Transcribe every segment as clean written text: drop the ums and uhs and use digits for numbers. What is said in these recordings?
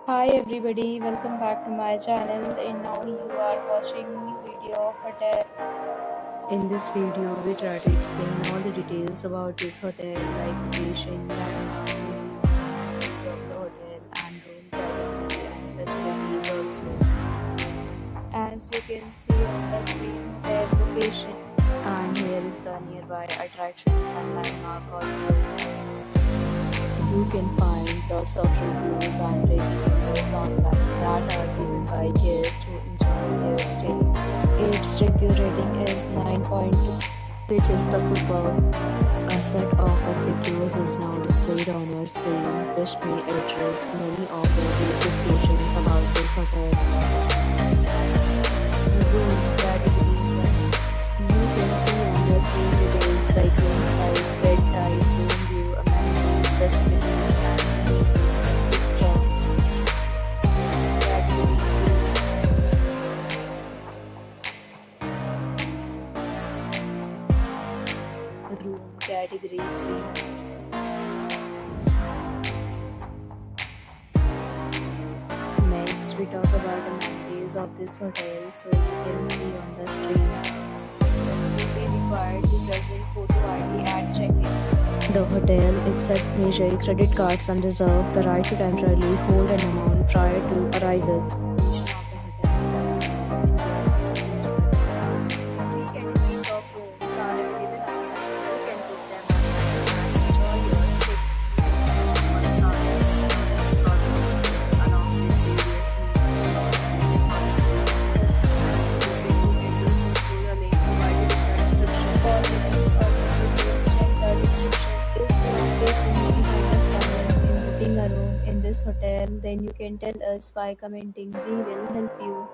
Hi everybody, welcome back to my channel and now you are watching new video of hotel. In this video, we try to explain all the details about this hotel like location, landmark, reviews, amenities of the hotel and room category and facilities also. As you can see on the screen, hotel location and here is the nearby attractions and landmark also. You can find lots of reviews and ratings online that are given by guests who enjoy their stay. Its review rating is 9.2, which is the superb. A set of FAQs is now displayed on your screen, which may address many of your basic questions about this hotel. Room category 1. You can see on the screen details like room size, bed type, room view, amenities, facilities, and amenities, etc. Category 2. Room category 3. Next, we talk about amenities of this hotel. So you can see on the screen. Facility required to present photo ID at check-in. The hotel accepts major credit cards and reserves the right to temporarily hold an amount prior to arrival. Three categories of rooms are available online. You can book them online and enjoy your stay. Rooms are along with various you can do so through the link provided in the description. For details or details, check the description. If you are facing any kind of problem in booking a room in this hotel, then you can tell us by commenting. We will help you.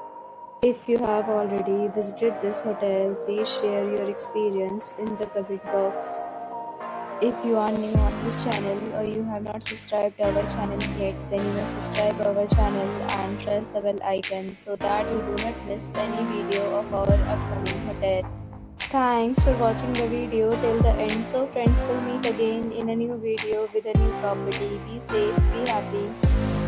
If you have already visited this hotel, please share your experience in the comment box. If you are new on this channel or you have not subscribed our channel yet, then you must subscribe our channel and press the bell icon so that you do not miss any video of our upcoming hotel. Thanks for watching the video till the end. So friends, will meet again in a new video with a new property. Be safe, be happy.